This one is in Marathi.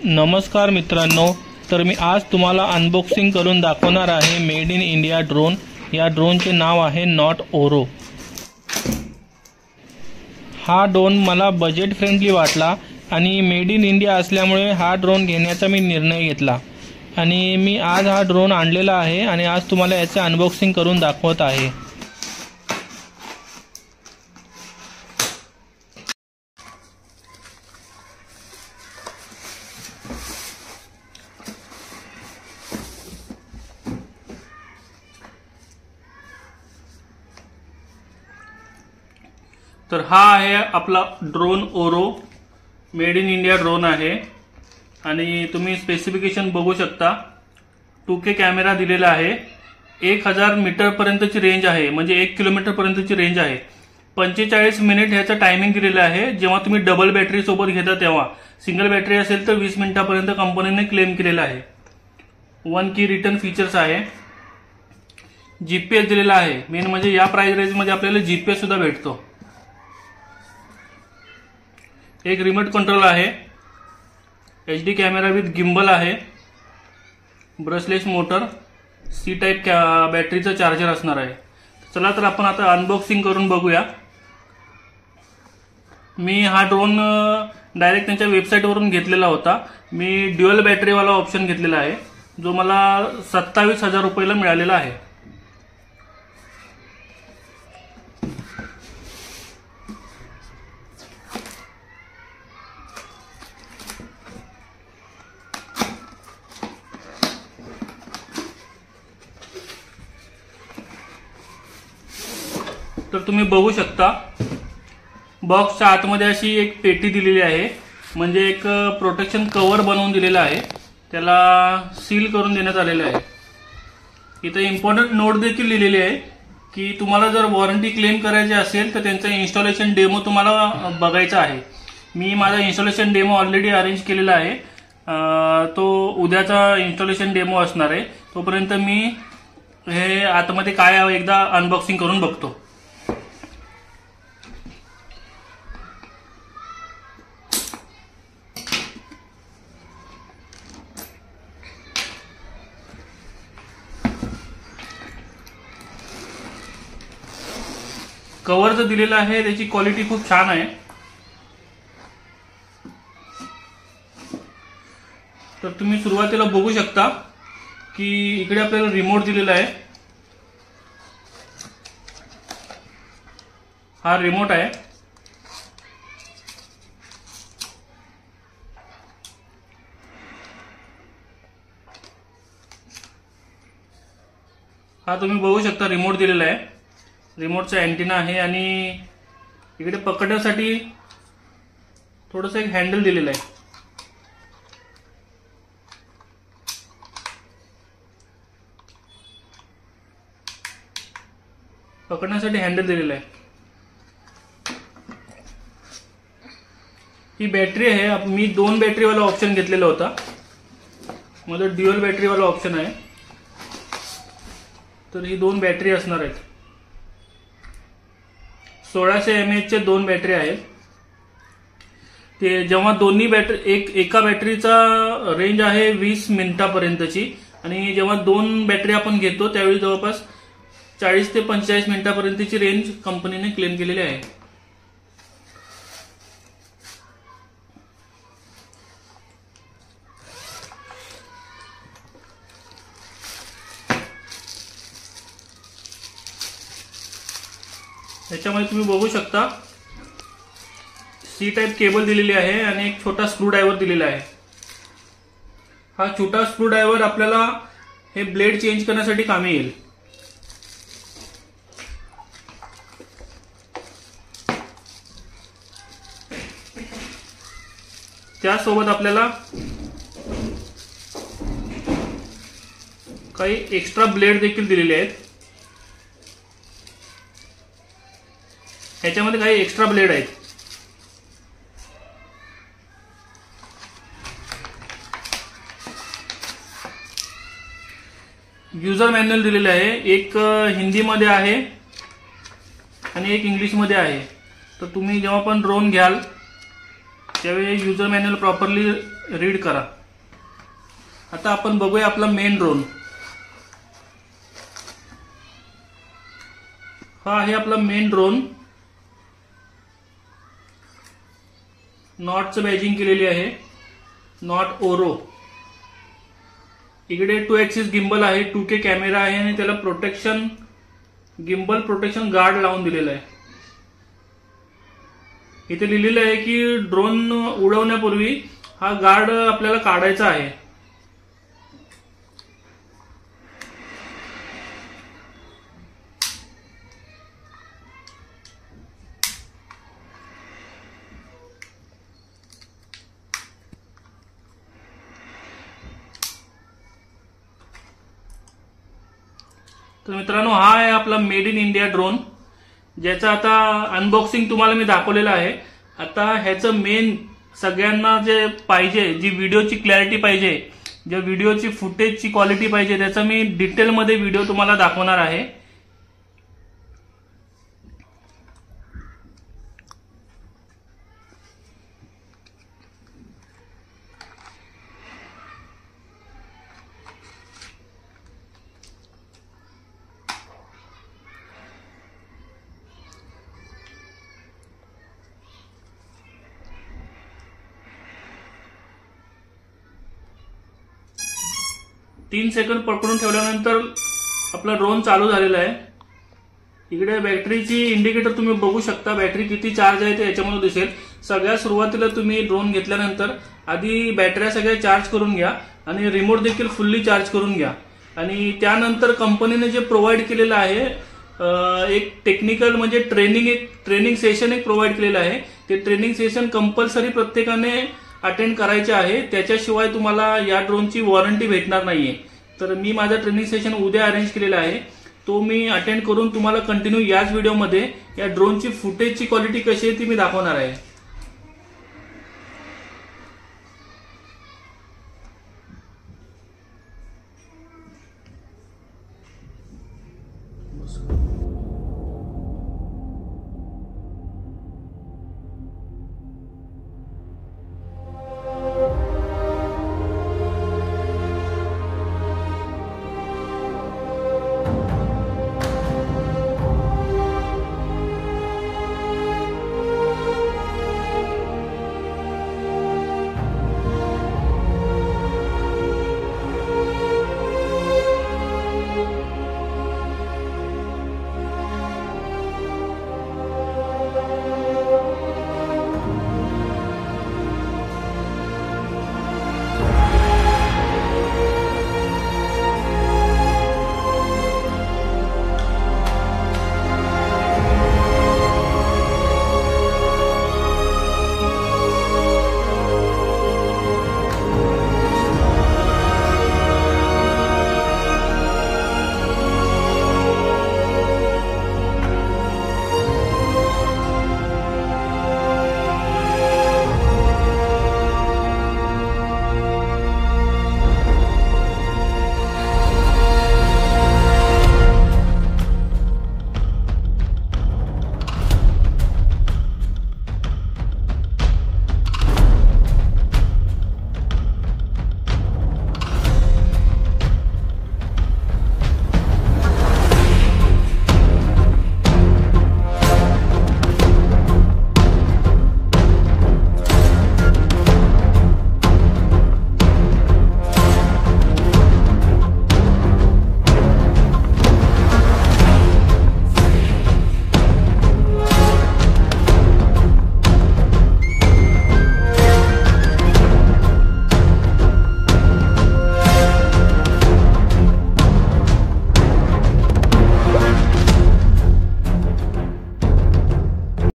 नमस्कार मित्रांनो, तर मी आज तुम्हाला अनबॉक्सिंग करून दाखवणार आहे मेड इन इंडिया ड्रोन। या ड्रोनचे नाव आहे नॉट ओरो। हा ड्रोन मला बजेट फ्रेंडली वाटला आणि मेड इन इंडिया असल्यामुळे हा ड्रोन घेण्याचा मी निर्णय घेतला आणि मी आज हा ड्रोन आणलेला आहे आणि आज तुम्हाला याचे अनबॉक्सिंग करून दाखवत आहे। तर हा आहे आपला ड्रोन ओरो, मेड इन इंडिया ड्रोन आहे आणि तुम्ही स्पेसिफिकेशन बघू शकता। 2K कॅमेरा दिलेला आहे, 1000 मीटर पर्यंतची रेंज आहे, म्हणजे 1 किलोमीटर पर्यंतची रेंज आहे। 45 मिनिट ह्याचा टायमिंग दिलेला आहे। जेव्हा तुम्ही डबल बॅटरी सोबत घेता तेव्हा, सिंगल बॅटरी असेल तर 20 मिनिटांपर्यंत कंपनीने क्लेम केलेला आहे। 1 की रिटर्न फीचर्स आहे। जीपीएस दिलेला आहे, मेन म्हणजे या प्राइस रेंज मध्ये आपल्याला जीपीएस सुद्धा भेटतो। एक रिमोट कंट्रोल आहे, HD कॅमेरा विथ गिम्बल आहे, ब्रशलेस मोटर, सी टाइप बॅटरीचा चार्जर असणार आहे। चला तर आपण आता अनबॉक्सिंग करून बघूया। मी हा ड्रोन डायरेक्ट त्यांच्या वेबसाईटवरून घेतलेला होता। मी ड्युअल बॅटरीवाला ऑप्शन घेतलेला आहे, जो मला 27,000 रुपयाला मिळालेला आहे। तर तुम्ही बघू शकता, बॉक्सच्या आतमध्ये अशी एक पेटी दिलेली आहे, म्हणजे एक प्रोटेक्शन कव्हर बनवून दिलेला आहे, त्याला सील करून देण्यात आलेलं आहे। इथे इम्पॉर्टंट नोट देखील लिहिलेली आहे की तुम्हाला जर वॉरंटी क्लेम करायची असेल तर त्यांचा इन्स्टॉलेशन डेमो तुम्हाला बघायचा आहे। मी माझा इन्स्टॉलेशन डेमो ऑलरेडी अरेंज केलेला आहे, तो उद्याचा इन्स्टॉलेशन डेमो असणार आहे। तोपर्यंत मी हे आतमध्ये काय आहे एकदा अनबॉक्सिंग करून बघतो। कव्हर जो दिलेला आहे त्याची क्वालिटी खूप छान आहे। तर तुम्ही सुरुवातीला बघू शकता की इकडे आपल्याला रिमोट दिलेला आहे। हा रिमोट आहे। हा तुम्ही बघू शकता रिमोट दिलेला आहे, रिमोटचा अँटिना आहे आणि इकडे पकडण्यासाठी थोडंसं एक हँडल दिलेलं आहे। पकडण्यासाठी हँडल दिलेलं आहे। ही बॅटरी आहे, मी 2 बॅटरीवाला ऑप्शन घेतलेला होता, माझा ड्युअल बॅटरीवाला ऑप्शन आहे। तर ही 2 बॅटरी असणार आहेत। 1600 mAh चे 2 बॅटरी आहेत। ते जेव्हा दोन्ही बॅटरी एका बॅटरीचा रेंज आहे 20 मिनिटांपर्यंतची आणि जेव्हा 2 बॅटरी आपण घेतो त्यावेळी जवळपास 40 ते 45 मिनिटांपर्यंतची रेंज कंपनीने क्लेम केलेली आहे। याच्यामध्ये तुम्ही बघू शकता सी टाइप केबल दिलेली आहे आणि एक छोटा स्क्रू ड्रायव्हर दिलेला आहे। हा छोटा स्क्रू ड्रायव्हर आपल्याला हे ब्लेड चेंज करण्यासाठी कामी येईल। त्यासोबत आपल्याला काही एक्स्ट्रा ब्लेड देखील दिलेले आहेत। ह्याच्यामध्ये काही एक्स्ट्रा ब्लेड आहेत। यूजर मॅन्युअल दिलेले आहे, एक हिंदीमध्ये आहे आणि एक इंग्लिशमध्ये आहे। तर तुम्ही जेव्हा पण ड्रोन घ्याल त्यावेळी यूजर मॅन्युअल प्रॉपरली रीड करा. आता आपण बघूया आपला मेन ड्रोन. हा आहे आपला मेन ड्रोन. नॉटचं बॅजिंग केलेली आहे, नॉट ओरो. इकडे 2 ॲक्सिस गिम्बल आहे, 2K कॅमेरा आहे आणि त्याला गिम्बल प्रोटेक्शन गार्ड लावून दिलेलं आहे. इथे लिहिलेलं आहे की ड्रोन उडवण्यापूर्वी हा गार्ड आपल्याला काढायचा आहे. तर मित्रांनो, हा आहे आपला मेड इन इंडिया ड्रोन, ज्याचं आता अनबॉक्सिंग तुम्हाला मी दाखवलेलं आहे. आता ह्याचं मेन सगळ्यांना जे पाहिजे, जी व्हिडिओची क्लॅरिटी पाहिजे, ज्या व्हिडिओची फुटेजची क्वालिटी पाहिजे, त्याचं मी डिटेलमध्ये व्हिडिओ तुम्हाला दाखवणार आहे. तीन सेकंद पकडून ठेवल्यानंतर आपला ड्रोन चालू झालेला आहे. इकडे बॅटरीची इंडिकेटर तुम्ही बघू शकता, बॅटरी किती चार्ज आहे ते याच्यामध्ये दिसेल. सगळ्यात सुरुवातीला तुम्ही ड्रोन घेतल्यानंतर आधी बॅटऱ्या सगळ्या चार्ज करून घ्या आणि रिमोट देखील फुल्ली चार्ज करून घ्या. आणि त्यानंतर कंपनीने जे प्रोव्हाइड केलेलं आहे, एक टेक्निकल म्हणजे ट्रेनिंग सेशन एक प्रोव्हाइड केलेलं आहे. ते ट्रेनिंग सेशन कंपल्सरी प्रत्येकाने अटेंड करायचे आहे, त्याच्याशिवाय तुम्हाला या ड्रोनची वॉरंटी भेटणार नाहीये. तर मी माझा ट्रेनिंग सेशन उद्या अरेंज केलेला आहे, तो मी अटेंड करून तुम्हाला कंटिन्यू याच व्हिडिओमध्ये या ड्रोनची फुटेजची क्वालिटी कशी आहे ती मी दाखवणार आहे.